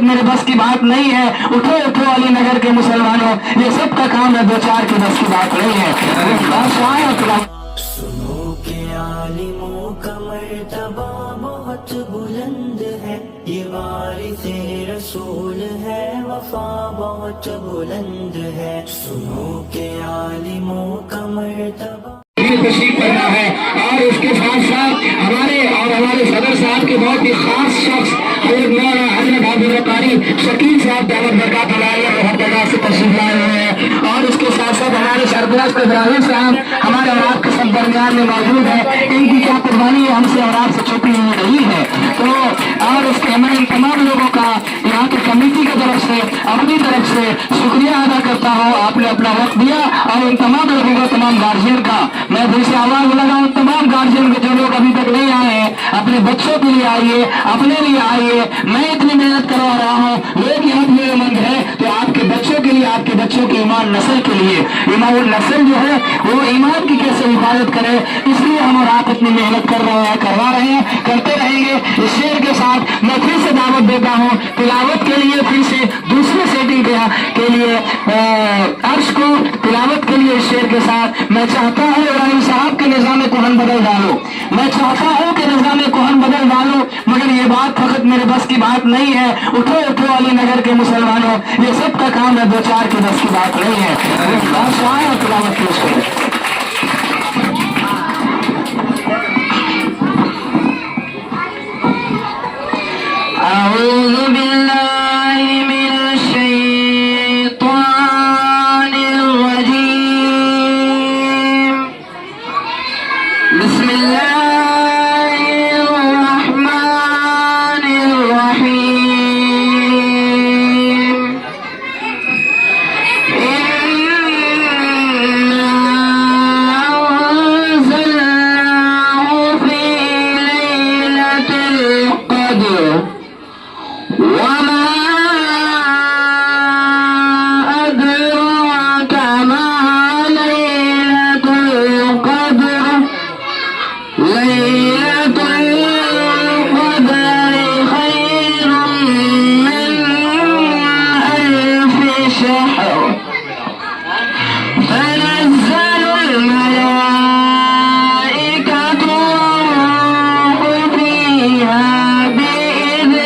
मेरे बस की बात नहीं है। उठो उठो अली नगर के मुसलमानों, ये सब का काम है, दो चार की बस की बात नहीं है। सुनो के आलिमों का मर्तबा बहुत बुलंद है, ये वारिसे रसूल है, वफा बहुत बुलंद है। सुनो के आलिमों का मर्तबा तशरीफ करना है। और उसके साथ साथ हमारे सदर साहब के बहुत ही खास शख्स हजरत अब्दुल कारी शकील साहब दावत बरकत हर जगह से तशरीफ लाए हुए हैं। और उसके साथ साथ हमारे सरपरस्त इब्राहिम साहब हमारे और आपके सब दरमियान में मौजूद है। इनकी क्या कुर्बानी है हमसे और आपसे छुपी हुई नहीं है। तो और उसके मैं इन तमाम लोगों का यहाँ की कमेटी की तरफ से अपनी तरफ से शुक्रिया अदा करता हूँ। आपने अपना वक्त दिया और इन तमाम लोगों का, तमाम गार्जियन का मैं दिल से आवाज लगाऊं तमाम गार्जियन के जो लोग अभी तक नहीं आए हैं, अपने बच्चों के लिए आइए, अपने लिए आइए। मैं इतनी मेहनत करवा रहा हूँ, लोग यहाँ फिक्रमंद है तो आपके बच्चों के लिए, आपके बच्चों के ईमान नस्ल के लिए, ईमान नस्ल जो है वो ईमान की कैसे हिफाजत करे, इसलिए हम और आप इतनी मेहनत कर रहे हैं, करवा रहे हैं, करते रहेंगे। इस शेर के साथ मैं फिर से दावत देता हूँ तिलावत के लिए, फिर से दूसरे सेटिंग के लिए अर्श को तिलावत के लिए। इस शेर के साथ मैं चाहता हूँ इब्राहिम साहब के निजाम कुहन बदल डालो, मैं चाहता हूँ कि निजाम कुहन बदल डालो, मगर ये बात फकत मेरे बस की बात नहीं है। उठो उठो अली नगर के मुसलमानों, ये सब का काम है, दो चार की बस की बात नहीं है। तिलावत पेश करें। अऊज़ु बिल्लाहि मिनश शैतानिर रजीम। बिस्मिल्लाहिर रहमानिर रहीम। वमा अदराक मा लैलतुल क़द्र, लैलतुल क़द्र खैरुम मिन अल्फि शहर, तनज़्ज़लुल मलाइकतु वर्रूहु फ़ीहा बिइज़नि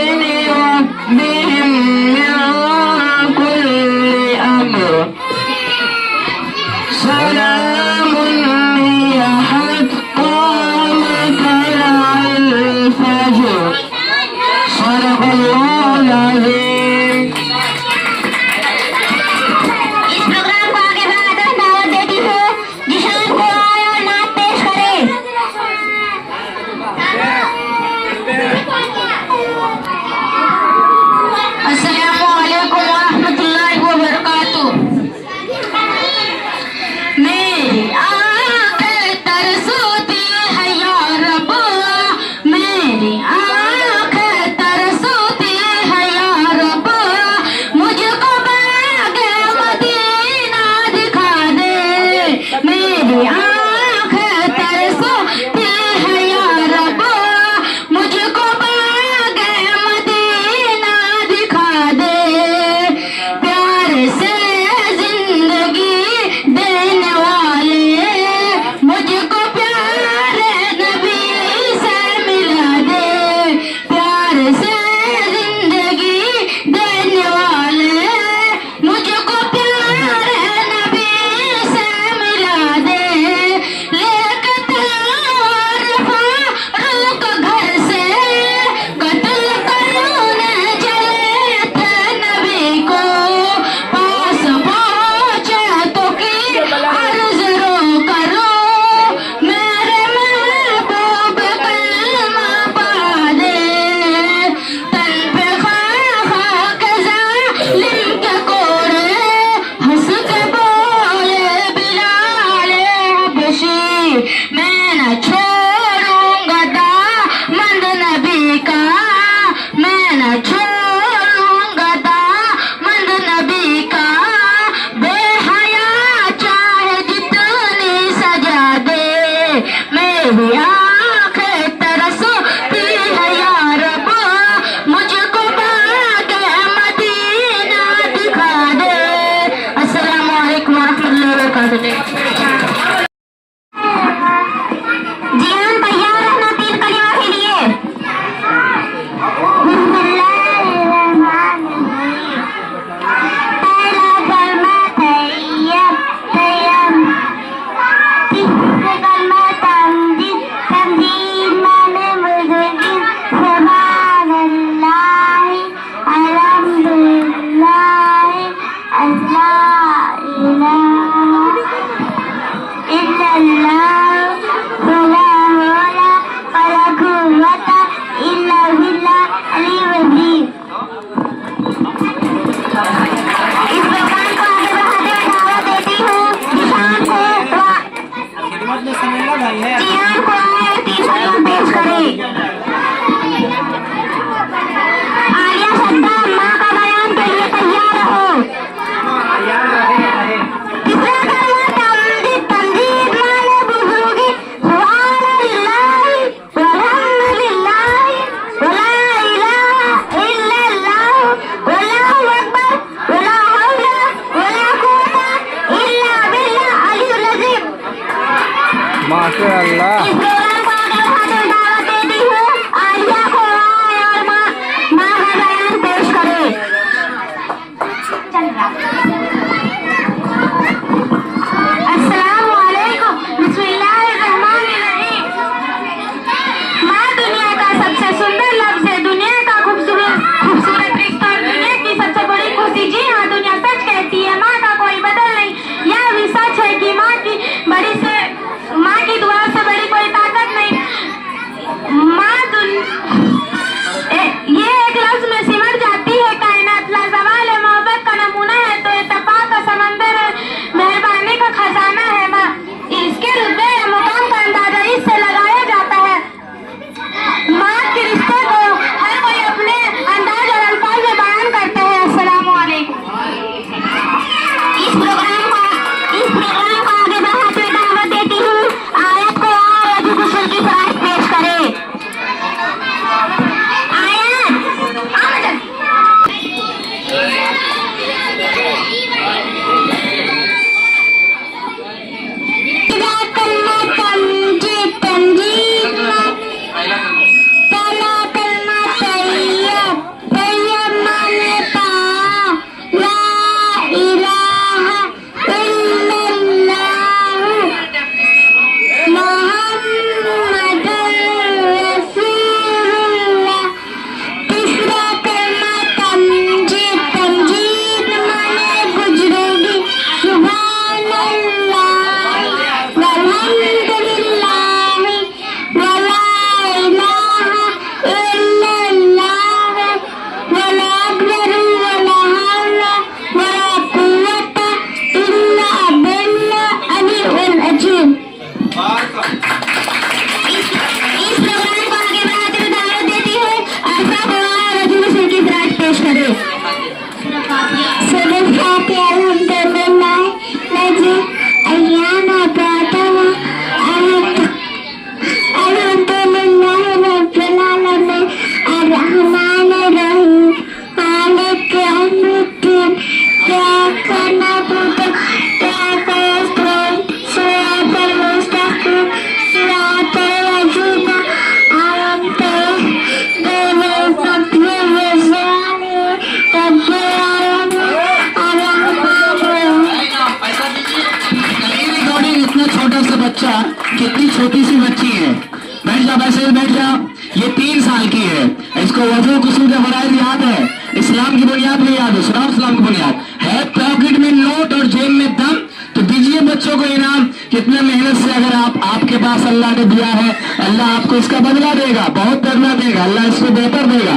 कुसूर फराइज याद है, इस्लाम की बुनियाद भी याद है, सुनाओ इस्लाम की बुनियाद है पॉकेट में नोट और जेब में दम। तो दीजिए बच्चों को इनाम, कितने मेहनत से अगर आपके पास अल्लाह ने दिया है, अल्लाह आपको इसका बदला देगा, बहुत बदला देगा, अल्लाह इसको बेहतर देगा।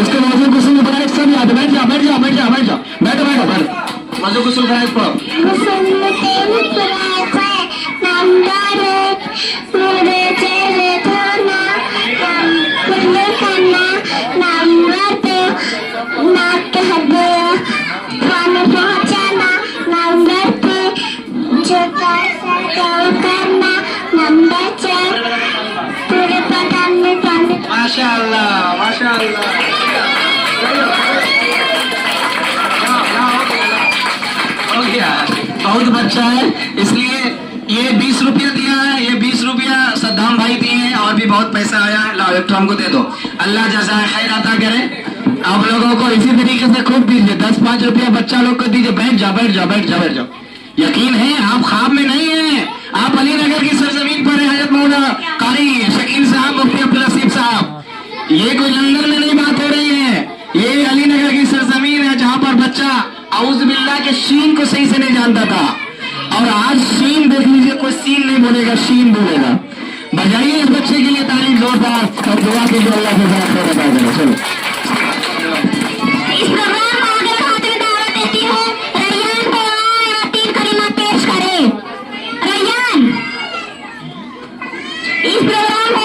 इसके मौजूद कुसूर फराइज सब याद है। बैठ जाओ बैठ जाओ बैठ जाओ बैठ जाओ बैठो बैठो बैठो, मौजूद कुसूर फराइज पढ़ो। माशाअल्लाह माशाअल्लाह, हो गया, बहुत बच्चा है, इसलिए ये 20 रुपया दिया है, ये 20 रुपया सद्दाम भाई दिए हैं और भी बहुत पैसा आया है। लाओ एक तो हमको दे दो, अल्लाह जज़ाए खैर अता करे। आप लोगों को इसी तरीके से खूब दीजिए, 10-5 रुपया बच्चा लोग को दीजिए। बैठ जाओ बैठ जाओ बैठ जाओ बैठ जाओ। यकीन है आप ख्वाब में नहीं है, आप अलीनगर की सरजमीन पर है। हजरत मौलाना कारी शकील साहब, मुफ्ती अब्दुल हसीब साहब, ये कोई लंदन में नहीं बात हो रही है, ये अलीनगर की सरजमीन है जहाँ पर बच्चा औज़ बिल्लाह के शीन को सही से नहीं जानता था, और आज शीन देख लीजिए, कोई सीन नहीं बोलेगा, शीन बोलेगा। बजाइए इस बच्चे के लिए तारीफ जोरदार और दुआ कीजिए अल्लाह के साथ बता देना। चलो इस प्रोग्राम को आगे बढ़ाते हुए दावत देती हूँ रैयान को आए और 3 कलिमा पेश करें। रैयान इस प्रोग्राम को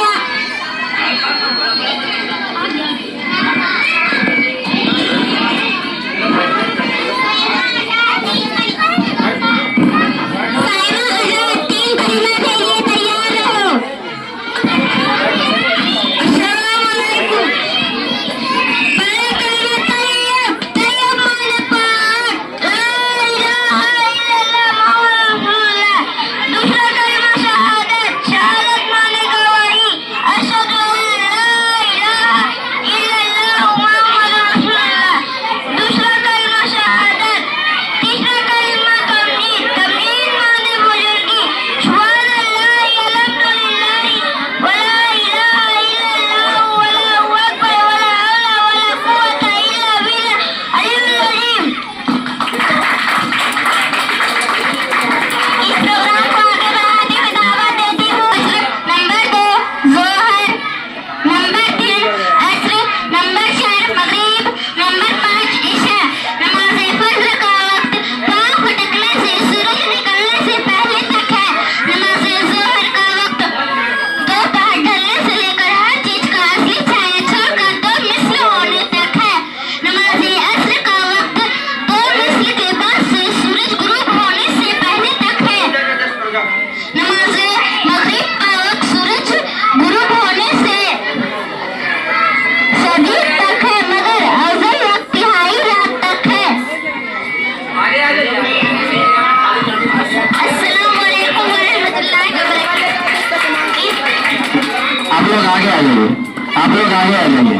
आप लोग आगे आ जाइए।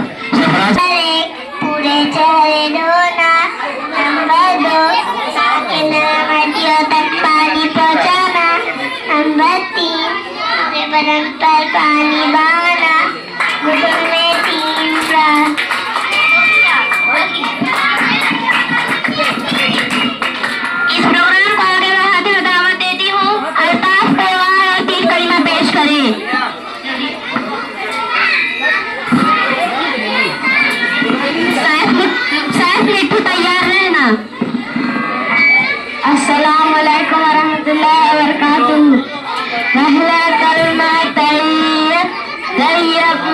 पूरे चेहरे धोना। नंबर 2 तक पानी पहुँचाना। नंबर 3 पूरे बदन पर पानी बहाना। घुटनों में 3 बार। इस प्रोग्राम को आगे बढ़ाते हुए दावत देती हूँ अल्ताफ परिवार और 3 कलिमा पेश करें। तैयार रहना। अस्सलाम वालेकुम वरहमतुल्लाहि वबरकातुहू। पहला कलमा तैयब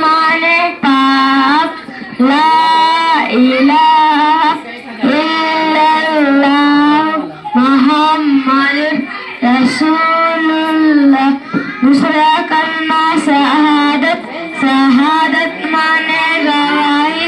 माने पाक, ला इलाहा इल्लल्लाह मुहम्मद रसूलुल्लाह। दूसरा कलमा शहादत, शहादत माने गवाही।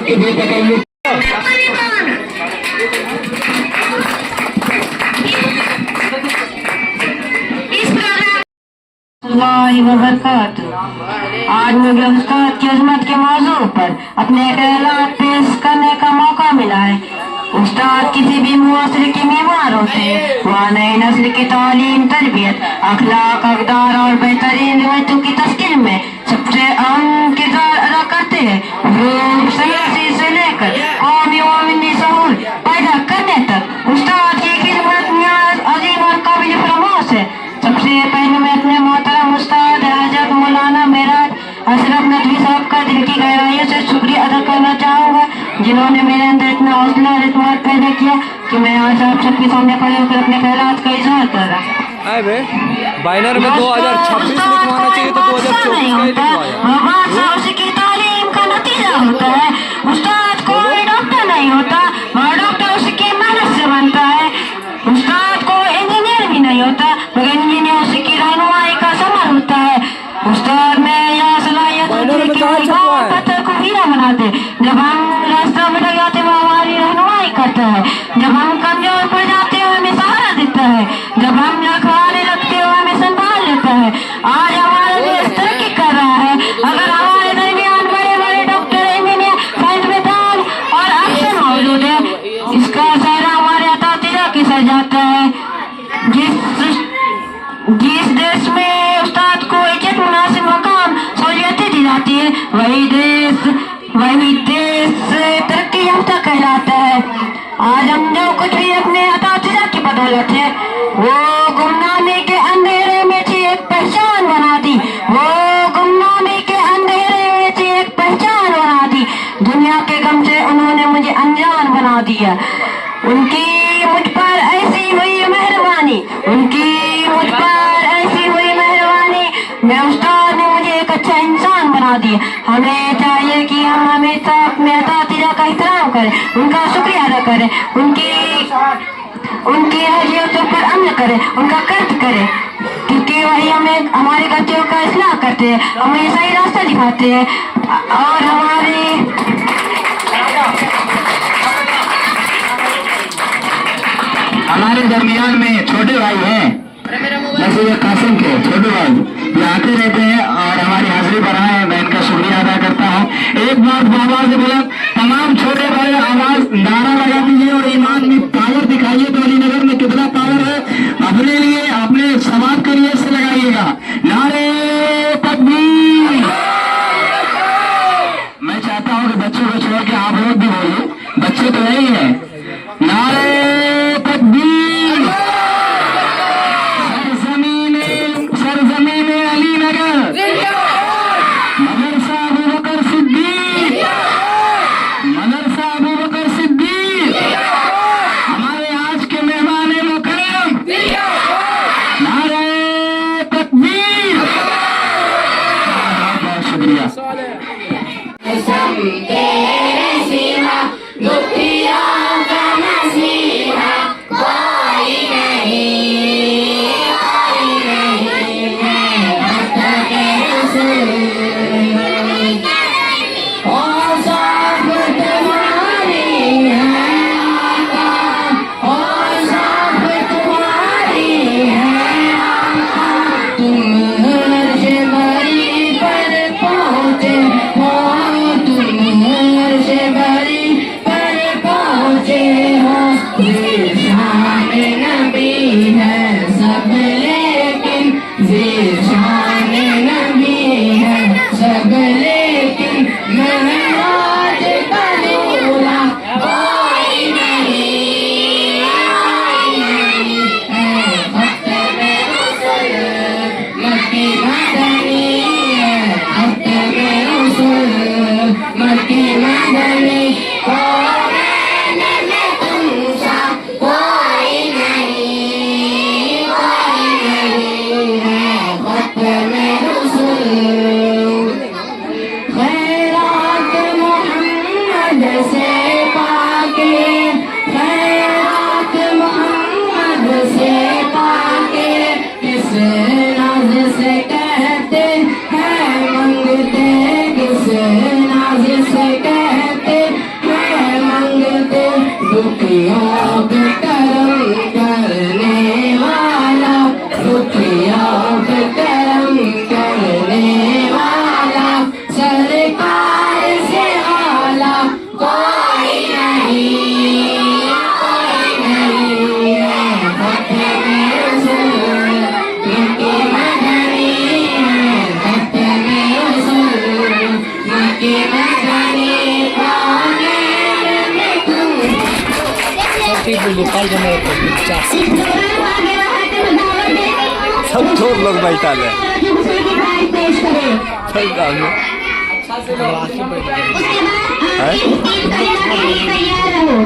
के बेतकल्लुफ आज मुझे उस्ताद की अजमत के मौजू पर अपने ख्यालात पेश करने का मौका मिला है। उस्ताद किसी भी मुआसरे के मीमार होते हैं, वहाँ नई नस्ल की तालीम, तरबियत, अखलाक, अक़दार और बेहतरीन रिवायतों की तस्कीर में सबसे अहम किरदार अदा करते हैं। रूह सयासी से लेकर कौमी व मिली शऊर पैदा करने तक उस्ताद की खिदमत नियाज़ अजीम और काबिल फरामोश है। सबसे पहले मैं अपने मोहतरम उस्ताद हज़रत मौलाना मेराज अशरफ नदवी साहब का दिल की गहराइयों से शुक्रिया अदा करना चाहूँगा, जिन्होंने मेरे अंदर इतना हौसला और एतमाद पैदा किया कि मैं आज आप सबके सामने खड़े होकर अपने ख्यालात का इजहार कर रहा हूँ। बाइनर में 2026 लिखवाना चाहिए तो 2024 का ही लिखवाया। उसकी तालीम का नतीजा होता है। उस्ताद कोई डॉक्टर नहीं होता, वह डॉक्टर उसकी मेहनत से बनता है। उस्ताद को इंजीनियर भी नहीं होता, मगर इंजीनियर उसकी रहनुमाई का समर होता है। उस्ताद में यह सलाहियत होती है कि पत्थर को हीरा बनाते। जब हम रास्ता में लग जाते वो हमारी रहनुमाई करता है। जब हम कमजोर पड़ जाते हो हमें सहारा देता है। जब हम रखवाले लगते हो हमें संभाल लेता है। आज हमारा देश तरक्की कर रहा है। अगर हमारे दरमियान बड़े बड़े डॉक्टर, इंजीनियर, साइंसदान और अफसर मौजूद है, इसका सारा हमारे अतातिजा के सर जाता है। जिस देश में उस्ताद को इज्जत, मुनासिब मकाम, सहूलियतें दी जाती है, वही देश तरक्की याफ्ता कहलाता है। आज हम जो कुछ भी अपने अतातिजा की बदौलत है, वो गुमनामी के अंधेरे में थी एक पहचान बना दी। वो गुमनामी के अंधेरे में थी एक पहचान बना दी। दुनिया के गम से उन्होंने मुझे अनजान बना दिया। उनकी मुझ पर ऐसी हुई मेहरबानी, उनकी मुझ पर ऐसी हुई मेहरबानी, मैं उस्ताद ने मुझे एक अच्छा इंसान बना दिया। हमें चाहिए कि हम हमेशा अपने अतातिजा का एहतराम करें, उनका शुक्रिया अदा करें, उनकी हर्जियतों पर अमल करें, उनका कर्ज करें, क्योंकि वही हमें हमारी गलतियों का इस्लाह करते हैं, हमें सही रास्ता दिखाते हैं। और हमारे दरमियान में छोटे भाई हैं, जैसे ये कासिम के छोटे भाई, ये आते रहते हैं और हमारी हाजिरी पर आए हैं। मैं इनका शुक्रिया अदा करता हूँ। एक बात आवाज से बोला, तमाम छोटे भाई आवाज नारा लगा दीजिए और ईमान में पावर दिखाइए तो अलीनगर में कितना पावर है। अपने लिए, अपने समाज के लिए से लगाइएगा नारे तकबीर। मैं चाहता हूँ कि बच्चों को छोड़ के आप लोग भी बोलिए, बच्चे तो नहीं है। नारे तकबीर। सरजमीन अलीनगर, मदरसा अबू बकर सिद्दीक, मदरसा अबू बकर सिद्दीक, हमारे आज के मेहमान मुकर्रम, नारे तकबीर। बहुत शुक्रिया। कहते लोकल जमा इस प्रोग्राम को आगे बढ़ाते हुए दावत देती हूँ सब छोर लोग बैठा है कि दूसरे की गाय पेश करें। सही काम है उसके बाद आप तीन कलियां करने के लिए तैयार रहो।